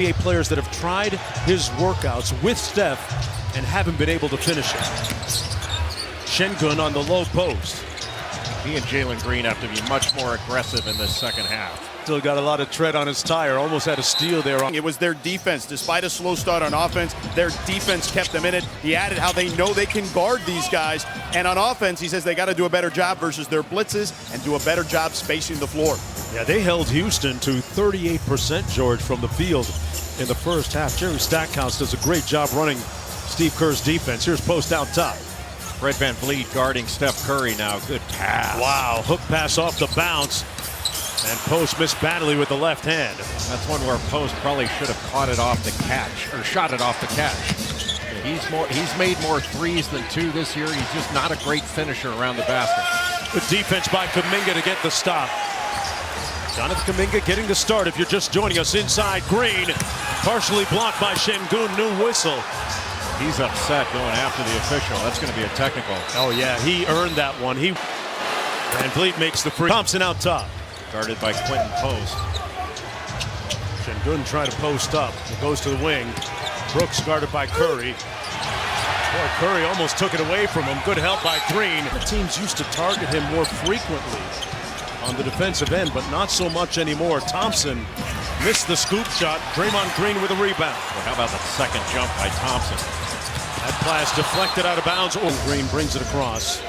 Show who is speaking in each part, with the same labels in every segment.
Speaker 1: NBA players that have tried his workouts with Steph and haven't been able to finish it. Şengün on the low post.
Speaker 2: He and Jalen Green have to be much more aggressive in this second half.
Speaker 1: Still got a lot of tread on his tire. Almost had a steal there.
Speaker 3: It was their defense. Despite a slow start on offense, their defense kept them in it. He added how they know they can guard these guys. And on offense, he says they got to do a better job versus their blitzes and do a better job spacing the floor.
Speaker 1: Yeah, they held Houston to 38%, George, from the field in the first half. Jerry Stackhouse does a great job running Steve Kerr's defense. Here's post out top.
Speaker 2: Fred VanVleet guarding Steph Curry now. Good pass.
Speaker 1: Wow, hook pass off the bounce. And Post missed badly with the left hand.
Speaker 2: That's one where Post probably should have caught it off the catch, or shot it off the catch. He's made more threes than two this year. He's just not a great finisher around the basket.
Speaker 1: Good defense by Kuminga to get the stop. Jonathan Kuminga getting the start. If you're just joining us, inside Green, partially blocked by Şengün. New whistle.
Speaker 2: He's upset going after the official. That's going to be a technical.
Speaker 1: Oh yeah, he earned that one. VanVleet makes the free. Thompson out top.
Speaker 2: Guarded by Quentin Post.
Speaker 1: Şengün trying to post up. It goes to the wing. Brooks guarded by Curry. Boy, Curry almost took it away from him. Good help by Green. The teams used to target him more frequently on the defensive end, but not so much anymore. Thompson missed the scoop shot. Draymond Green with a rebound.
Speaker 2: Well, how about that second jump by Thompson?
Speaker 1: That pass deflected out of bounds. Green brings it across.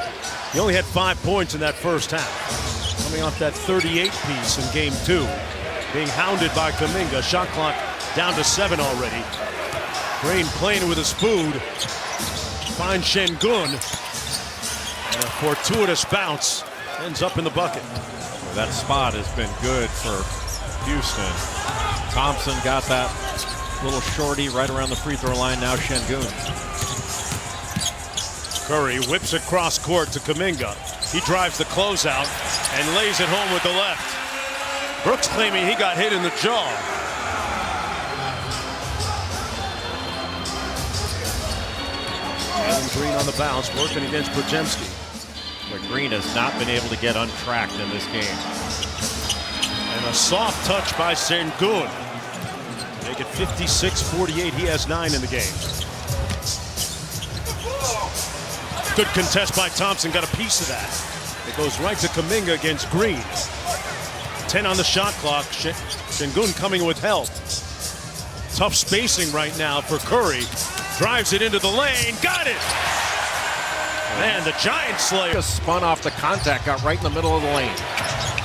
Speaker 1: He only had 5 points in that first half. Coming off that 38 piece in game 2. Being hounded by Kuminga. Shot clock down to 7 already. Green playing with his food. Finds Şengün. And a fortuitous bounce ends up in the bucket.
Speaker 2: Well, that spot has been good for Houston. Thompson got that little shorty right around the free throw line. Now Şengün.
Speaker 1: Curry whips it cross court to Kuminga. He drives the closeout and lays it home with the left. Brooks claiming he got hit in the jaw. Jalen Green on the bounce, working against Podziemski.
Speaker 2: But Green has not been able to get untracked in this game.
Speaker 1: And a soft touch by Şengün. Make it 56-48. He has 9 in the game. Good contest by Thompson, got a piece of that. It goes right to Kuminga against Green. 10 on the shot clock. Şengün coming with help. Tough spacing right now for Curry. Drives it into the lane, got it! Man, the Giant Slayer.
Speaker 2: Just spun off the contact, got right in the middle of the lane.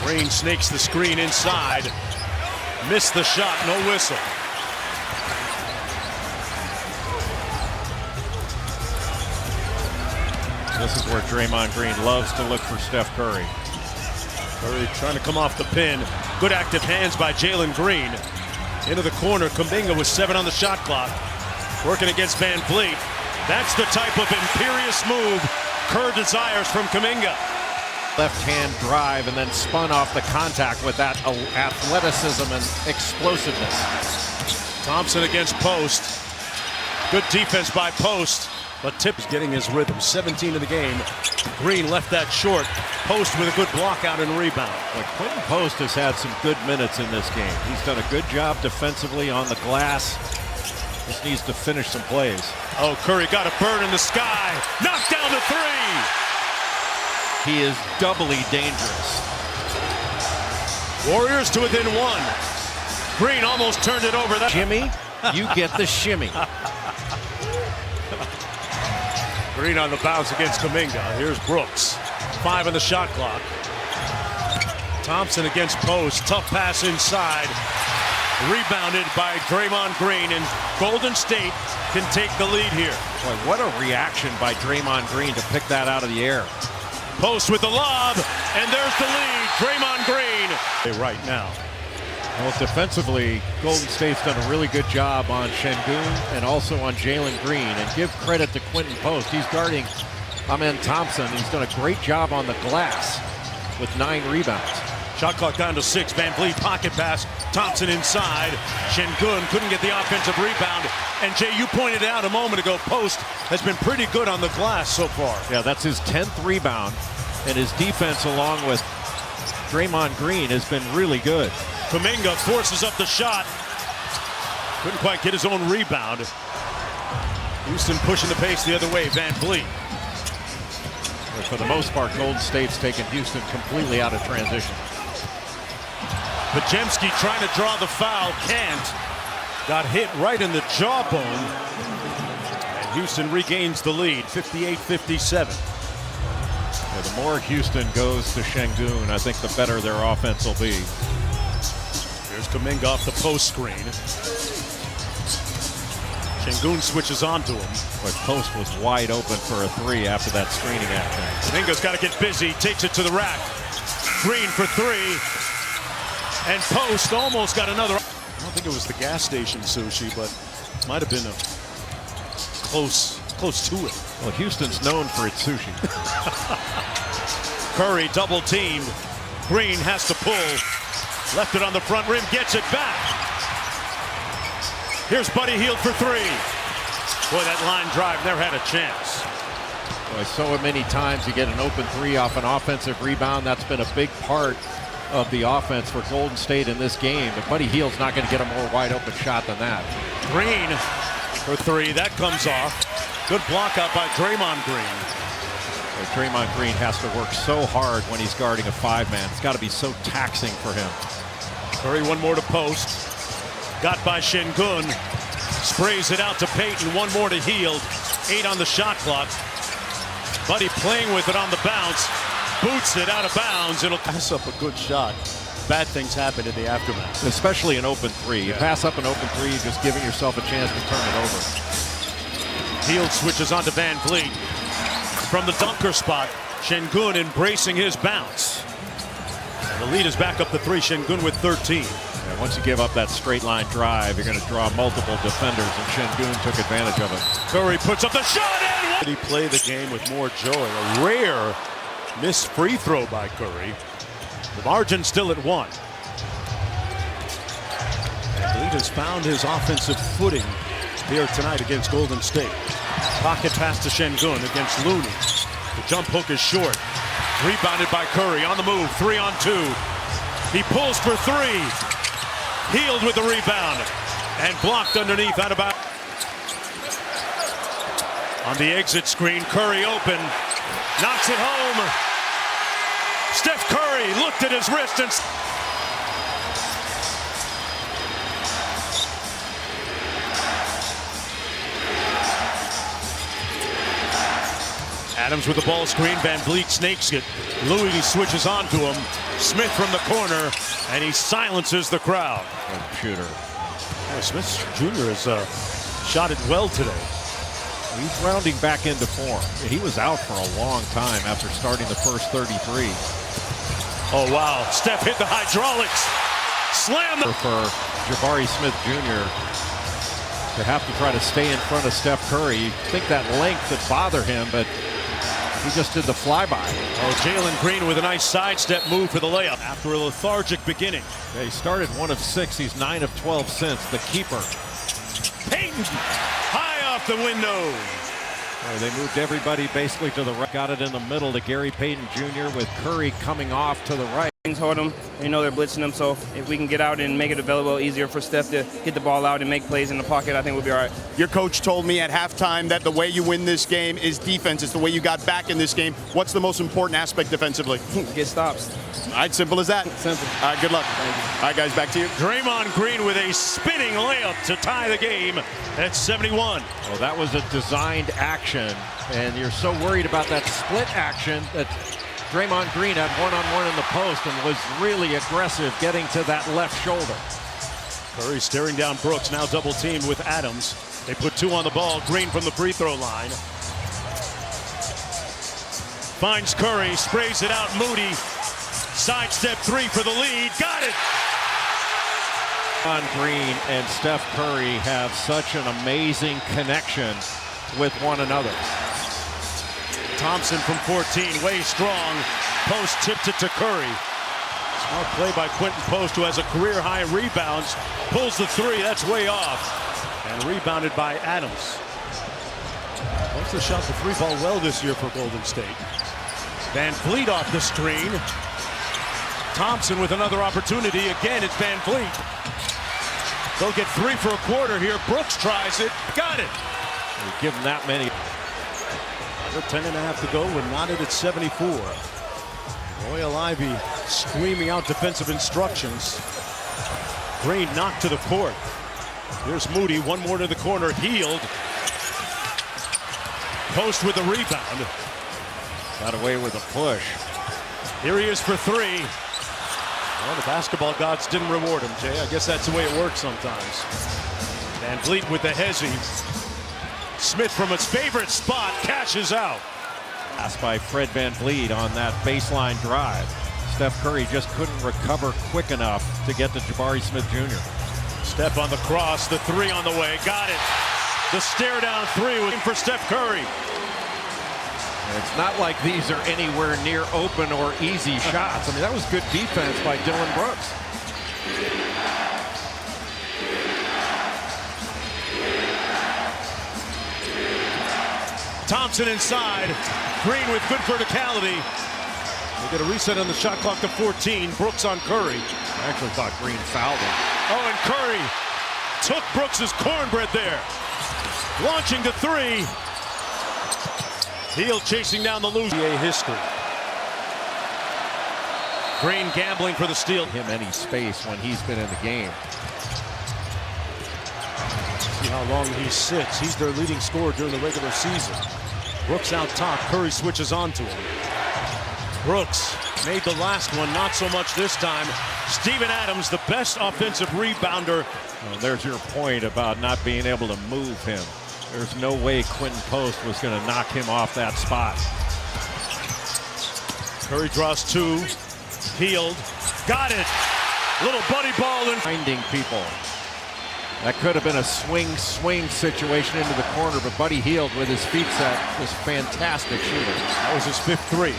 Speaker 1: Green snakes the screen inside. Missed the shot, no whistle.
Speaker 2: This is where Draymond Green loves to look for Steph Curry.
Speaker 1: Curry trying to come off the pin. Good active hands by Jalen Green. Into the corner, Kuminga with 7 on the shot clock. Working against VanVleet. That's the type of imperious move Kerr desires from Kuminga.
Speaker 2: Left-hand drive and then spun off the contact with that athleticism and explosiveness.
Speaker 1: Thompson against Post. Good defense by Post. But Tip is getting his rhythm. 17 in the game. Green left that short. Post with a good block out and rebound.
Speaker 2: Well, Quentin Post has had some good minutes in this game. He's done a good job defensively on the glass. Just needs to finish some plays.
Speaker 1: Oh, Curry got a bird in the sky. Knocked down the 3.
Speaker 2: He is doubly dangerous.
Speaker 1: Warriors to within 1. Green almost turned it over. That
Speaker 2: shimmy, you get the shimmy.
Speaker 1: Green on the bounce against Kuminga. Here's Brooks. 5 on the shot clock. Thompson against Post. Tough pass inside. Rebounded by Draymond Green, and Golden State can take the lead here.
Speaker 2: Boy, what a reaction by Draymond Green to pick that out of the air.
Speaker 1: Post with the lob, and there's the lead. Draymond Green. Right now.
Speaker 2: Well, defensively, Golden State's done a really good job on Şengün and also on Jalen Green. And give credit to Quentin Post. He's guarding Amen Thompson. He's done a great job on the glass with 9 rebounds.
Speaker 1: Shot clock down to 6. VanVleet pocket pass. Thompson inside. Şengün couldn't get the offensive rebound. And Jay, you pointed out a moment ago, Post has been pretty good on the glass so far.
Speaker 2: Yeah, that's his 10th rebound. And his defense, along with Draymond Green, has been really good.
Speaker 1: Kuminga forces up the shot. Couldn't quite get his own rebound. Houston pushing the pace the other way. Van Vliet.
Speaker 2: For the most part, Golden State's taken Houston completely out of transition.
Speaker 1: Podziemski trying to draw the foul. Can't. Got hit right in the jawbone. And Houston regains the lead, 58-57.
Speaker 2: Yeah, the more Houston goes to Şengün, I think the better their offense will be.
Speaker 1: Here's Kuminga off the post screen. Şengün switches onto him.
Speaker 2: But post was wide open for a three after that screening action.
Speaker 1: Kuminga's got to get busy. Takes it to the rack. Green for three. And Post almost got another. I don't think it was the gas station sushi, but might have been a close to it.
Speaker 2: Well, Houston's known for its sushi.
Speaker 1: Curry double teamed. Green has to pull. Left it on the front rim, gets it back. Here's Buddy Hield for three. Boy, that line drive never had a chance.
Speaker 2: Boy, so many times you get an open three off an offensive rebound. That's been a big part of the offense for Golden State in this game. But Buddy Hield's not going to get a more wide open shot than that.
Speaker 1: Green for three. That comes off. Good block out by Draymond Green.
Speaker 2: Well, Draymond Green has to work so hard when he's guarding a five-man. It's got to be so taxing for him.
Speaker 1: Curry one more to Post. Got by Şengün. Sprays it out to Payton. One more to Hield. 8 on the shot clock. Buddy playing with it on the bounce. Boots it out of bounds. It'll pass up a good shot. Bad things happen in the aftermath.
Speaker 2: Especially an open three. You pass up an open three, you're just giving yourself a chance to turn it over.
Speaker 1: Hield switches on to Van Vliet. From the dunker spot, Şengün embracing his bounce. And the lead is back up to 3. Şengün with 13.
Speaker 2: Yeah, once you give up that straight line drive, you're going to draw multiple defenders, and Şengün took advantage of it.
Speaker 1: Curry puts up the shot and did he play the game with more joy? A rare missed free throw by Curry. The margin still at 1. And Vliet has found his offensive footing here tonight against Golden State. Pocket pass to Şengün against Looney. The jump hook is short. Rebounded by Curry on the move. 3 on 2. He pulls for 3. Hield with the rebound and blocked underneath out of bounds. On the exit screen, Curry open. Knocks it home. Steph Curry looked at his wrist and Adams with the ball screen. Van Vliet snakes it. Louis switches onto him. Smith from the corner, and he silences the crowd.
Speaker 2: Good shooter.
Speaker 1: Smith Jr. has shot it well today.
Speaker 2: He's rounding back into form. He was out for a long time after starting the first 33.
Speaker 1: Oh, wow. Steph hit the hydraulics. Slam the...
Speaker 2: For Jabari Smith Jr. to have to try to stay in front of Steph Curry. You think that length would bother him, but he just did the flyby.
Speaker 1: Oh, Jalen Green with a nice sidestep move for the layup after a lethargic beginning.
Speaker 2: Yeah, he started 1 of 6. He's 9 of 12 since. The keeper.
Speaker 1: Payton high off the window.
Speaker 2: They moved everybody basically to the right. Got it in the middle to Gary Payton Jr. with Curry coming off to the right.
Speaker 4: Hold them. They know they're blitzing them, so if we can get out and make it available easier for Steph to get the ball out and make plays in the pocket, I think we'll be all right.
Speaker 3: Your coach told me at halftime that the way you win this game is defense. It's the way you got back in this game. What's the most important aspect defensively?
Speaker 4: Get stops.
Speaker 3: All right, simple as that.
Speaker 4: Simple.
Speaker 3: All right, good luck. All right, guys, back to you.
Speaker 1: Draymond Green with a spinning layup to tie the game at 71.
Speaker 2: Well, that was a designed action, and you're so worried about that split action that Draymond Green had one-on-one in the post and was really aggressive getting to that left shoulder.
Speaker 1: Curry staring down Brooks, now double teamed with Adams. They put 2 on the ball. Green from the free throw line. Finds Curry, sprays it out. Moody, sidestep 3 for the lead. Got it!
Speaker 2: Green and Steph Curry have such an amazing connection with one another.
Speaker 1: Thompson from 14, way strong. Post tipped it to Curry. Smart play by Quentin Post, who has a career-high rebounds. Pulls the 3, that's way off. And rebounded by Adams. Also shot the 3 ball well this year for Golden State. Van Vliet off the screen. Thompson with another opportunity. Again, it's Van Vliet. They'll get 3 for a quarter here. Brooks tries it. Got it.
Speaker 2: We give him that many.
Speaker 1: Under 10.5 to go. We're knotted at 74. Royal Ivy screaming out defensive instructions. Green knocked to the court. Here's Moody. One more to the corner. Healed. Post with a rebound.
Speaker 2: Got away with a push.
Speaker 1: Here he is for 3. Well, the basketball gods didn't reward him, Jay. I guess that's the way it works sometimes. Van Vliet with the hezzy. Smith from his favorite spot cashes out.
Speaker 2: Pass by Fred Van Vliet on that baseline drive. Steph Curry just couldn't recover quick enough to get to Jabari Smith Jr.
Speaker 1: Steph on the cross, the 3 on the way, got it. The stare down 3 was for Steph Curry.
Speaker 2: It's not like these are anywhere near open or easy shots. I mean, that was good defense by Dillon Brooks.
Speaker 1: Thompson inside. Green with good verticality. They get a reset on the shot clock to 14. Brooks on Curry.
Speaker 2: I actually thought Green fouled him.
Speaker 1: Oh, and Curry took Brooks's cornbread there. Launching to 3. Hield chasing down the loose. NBA history. Green gambling for the steal.
Speaker 2: Him any space when he's been in the game.
Speaker 1: See how long he sits. He's their leading scorer during the regular season. Brooks out top. Curry switches on to him. Brooks made the last one, not so much this time. Steven Adams, the best offensive rebounder.
Speaker 2: Well, there's your point about not being able to move him. There's no way Quinton Post was going to knock him off that spot.
Speaker 1: Curry draws 2. Healed. Got it. Little buddy ball in.
Speaker 2: Finding people. That could have been a swing situation into the corner, but Buddy Hield with his feet set was fantastic shooting.
Speaker 1: That was his 5th 3.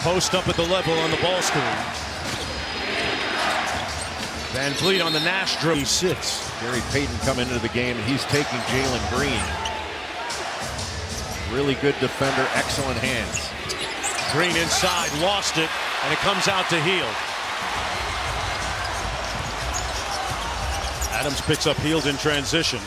Speaker 1: Post up at the level on the ball screen. Van Vliet on the Nash dribble. He sits.
Speaker 2: Gary Payton coming into the game, and he's taking Jalen Green. Really good defender, excellent hands.
Speaker 1: Green inside, lost it, and it comes out to Hield. Adams picks up Hield in transition.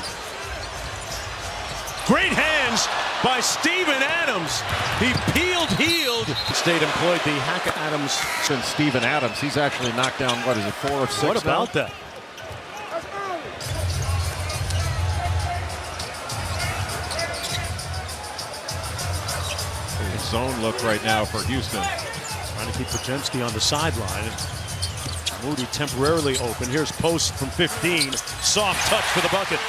Speaker 1: Great hands by Steven Adams. He peeled Hield. State employed the Hackett Adams.
Speaker 2: Since Steven Adams, he's actually knocked down, what is it, 4 of 6
Speaker 1: What about that?
Speaker 2: Zone look right now for Houston.
Speaker 1: Trying to keep Podziemski on the sideline. Moody temporarily open. Here's Post from 15. Soft touch for the bucket.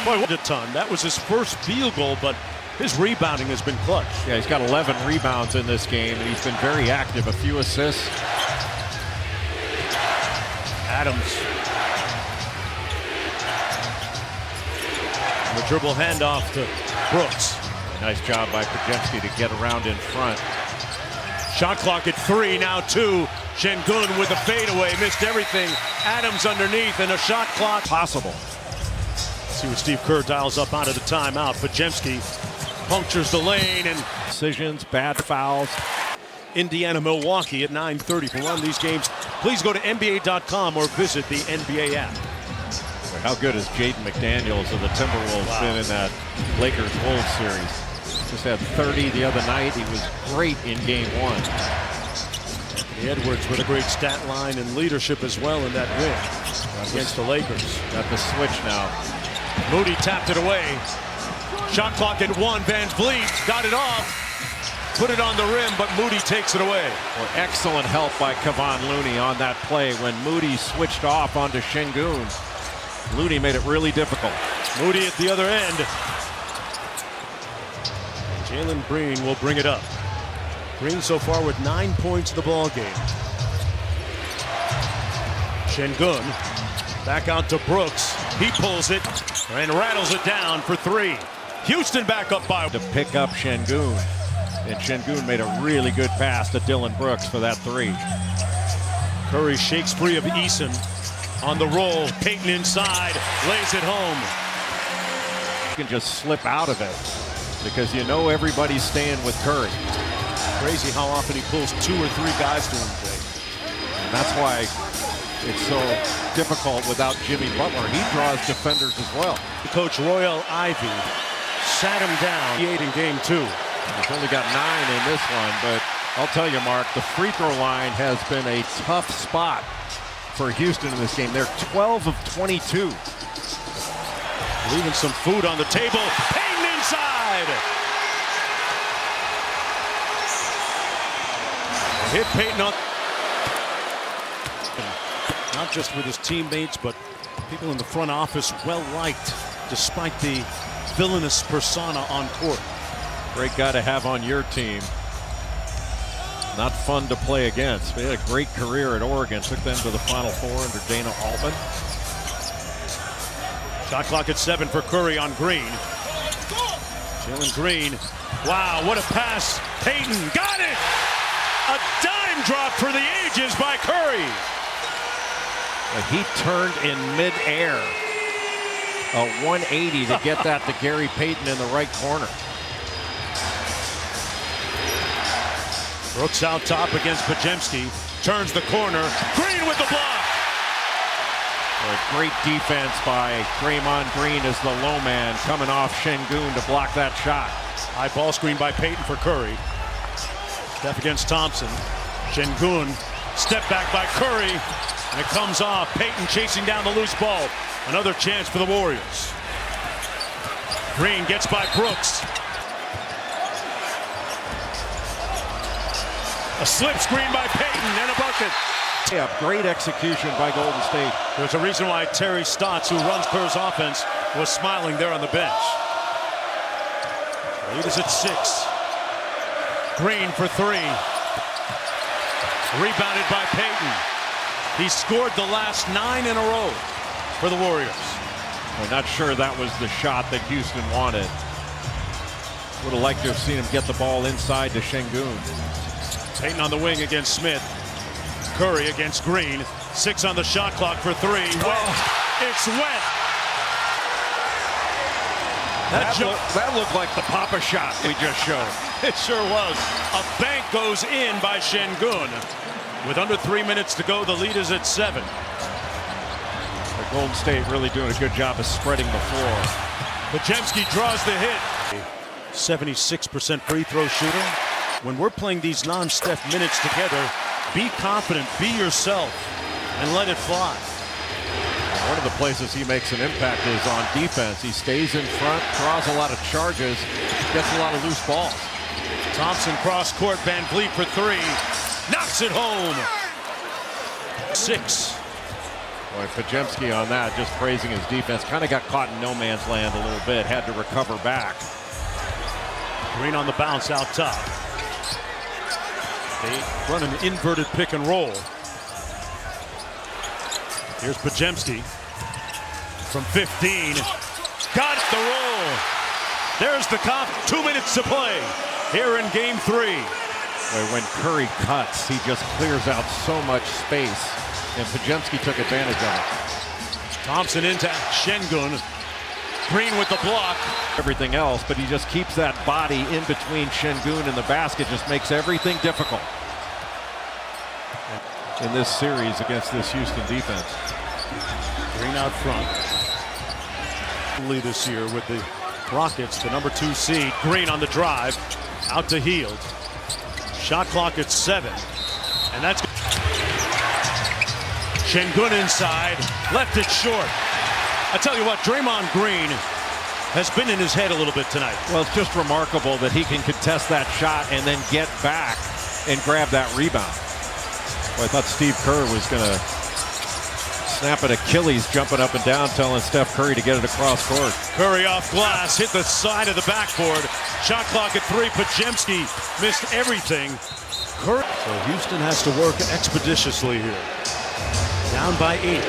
Speaker 1: Boy, what a ton. That was his first field goal, but his rebounding has been clutch.
Speaker 2: Yeah, he's got 11 rebounds in this game, and he's been very active. A few assists.
Speaker 1: Adams. The dribble handoff to Brooks.
Speaker 2: Nice job by Podziemski to get around in front.
Speaker 1: Shot clock at 3, now 2. Şengün with a fadeaway, missed everything. Adams underneath, and a shot clock.
Speaker 2: Possible.
Speaker 1: See what Steve Kerr dials up out of the timeout. Podziemski punctures the lane and
Speaker 2: Decisions, bad fouls.
Speaker 1: Indiana, Milwaukee at 9:30. For one of these games, please go to NBA.com or visit the NBA app.
Speaker 2: How good has Jaden McDaniels of the Timberwolves been in that Lakers-Wolves series? Just had 30 the other night. He was great in game 1.
Speaker 1: Anthony Edwards with a great stat line and leadership as well in that win against the Lakers.
Speaker 2: Got the switch now.
Speaker 1: Moody tapped it away. Shot clock at 1. Van Vliet got it off. Put it on the rim, but Moody takes it away.
Speaker 2: Well, excellent help by Kevon Looney on that play when Moody switched off onto Şengün. Looney made it really difficult.
Speaker 1: Moody at the other end. Jalen Green will bring it up. Green so far with 9 points in the ball game. Şengün back out to Brooks. He pulls it and rattles it down for 3. Houston back up by.
Speaker 2: To pick up Şengün. And Şengün made a really good pass to Dillon Brooks for that 3.
Speaker 1: Curry shakes free of Eason. On the roll, Payton inside, lays it home.
Speaker 2: You can just slip out of it because you know everybody's staying with Curry.
Speaker 1: Crazy how often he pulls 2 or 3 guys to him, Jay.
Speaker 2: And that's why it's so difficult without Jimmy Butler. He draws defenders as well.
Speaker 1: Coach Royal Ivy sat him down 8 in game 2.
Speaker 2: He's only got 9 in this one, but I'll tell you, Mark, the free throw line has been a tough spot for Houston in this game. They're 12 of 22.
Speaker 1: Leaving some food on the table. Payton inside. Hit Payton on. Not just with his teammates, but people in the front office, well liked, despite the villainous persona on court.
Speaker 2: Great guy to have on your team. Not fun to play against. He had a great career at Oregon. Took them to the Final Four under Dana Altman.
Speaker 1: Shot clock at 7 for Curry on Green. Jalen Green. Wow, what a pass. Payton got it. A dime drop for the ages by Curry.
Speaker 2: He turned in midair. A 180 to get that to Gary Payton in the right corner.
Speaker 1: Brooks out top against Podziemski. Turns the corner. Green with the block.
Speaker 2: A great defense by Draymond Green as the low man coming off Şengün to block that shot.
Speaker 1: High ball screen by Payton for Curry. Step against Thompson. Şengün. Step back by Curry. And it comes off. Payton chasing down the loose ball. Another chance for the Warriors. Green gets by Brooks. A slip screen by Payton and a bucket.
Speaker 2: Yeah, great execution by Golden State.
Speaker 1: There's a reason why Terry Stotts, who runs Kerr's offense, was smiling there on the bench. Lead is at 6. Green for 3. Rebounded by Payton. He scored the last 9 in a row for the Warriors.
Speaker 2: I'm not sure that was the shot that Houston wanted. Would have liked to have seen him get the ball inside to Şengün.
Speaker 1: Payton on the wing against Smith. Curry against Green. 6 on the shot clock for 3. Wet. It's wet.
Speaker 2: That looked like the Papa shot we just showed.
Speaker 1: It sure was. A bank goes in by Şengün. With under 3 minutes to go, the lead is at 7.
Speaker 2: The Golden State really doing a good job of spreading the floor.
Speaker 1: Podziemski draws the hit. 76% free throw shooter. When we're playing these non-Steph minutes together, be confident, be yourself, and let it fly.
Speaker 2: One of the places he makes an impact is on defense. He stays in front, draws a lot of charges, gets a lot of loose balls.
Speaker 1: Thompson cross court, Van Vliet for 3. Knocks it home. 6.
Speaker 2: Boy, Podziemski on that, just praising his defense. Kind of got caught in no man's land a little bit, had to recover back.
Speaker 1: Green on the bounce out top. They run an inverted pick and roll. Here's Podziemski from 15. Got the roll. There's the cop. 2 minutes to play here in game 3.
Speaker 2: Boy, when Curry cuts, he just clears out so much space, and Podziemski took advantage of it.
Speaker 1: Thompson into Şengün. Green with the block.
Speaker 2: Everything else, but he just keeps that body in between Şengün and the basket, just makes everything difficult in this series against this Houston defense.
Speaker 1: Green out front. This year with the Rockets, the number 2 seed. Green on the drive, out to Hield. Shot clock at 7, and that's Şengün inside, left it short. I tell you what, Draymond Green has been in his head a little bit tonight.
Speaker 2: Well, it's just remarkable that he can contest that shot and then get back and grab that rebound. Well, I thought Steve Kerr was going to snap at Achilles, jumping up and down, telling Steph Curry to get it across court.
Speaker 1: Curry off glass, hit the side of the backboard. Shot clock at 3. Podziemski missed everything. Curry. So Houston has to work expeditiously here. Down by 8.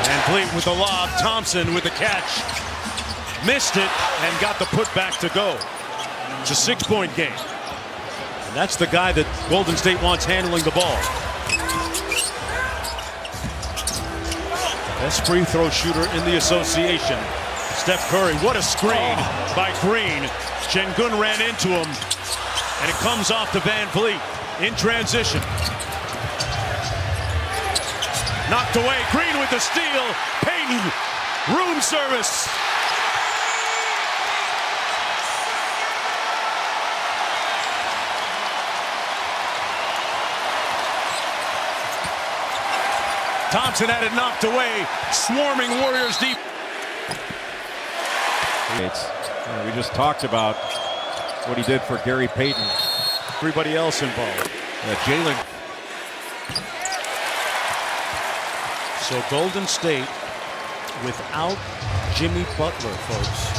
Speaker 1: Van Vliet with the lob. Thompson with the catch. Missed it and got the putback to go. It's a 6-point game. And that's the guy that Golden State wants handling the ball. Best free throw shooter in the association. Steph Curry, what a screen by Green. Şengün ran into him, and it comes off to Van Vliet in transition. Knocked away. Green with the steal. Payton. Room service. Thompson had it knocked away. Swarming Warriors deep.
Speaker 2: We just talked about what he did for Gary Payton.
Speaker 1: Everybody else involved.
Speaker 2: Jalen.
Speaker 1: So Golden State, without Jimmy Butler, folks,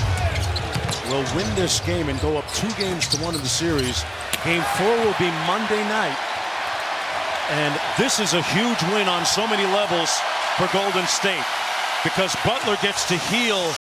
Speaker 1: will win this game and go up 2-1 in the series. Game 4 will be Monday night. And this is a huge win on so many levels for Golden State, because Butler gets to heal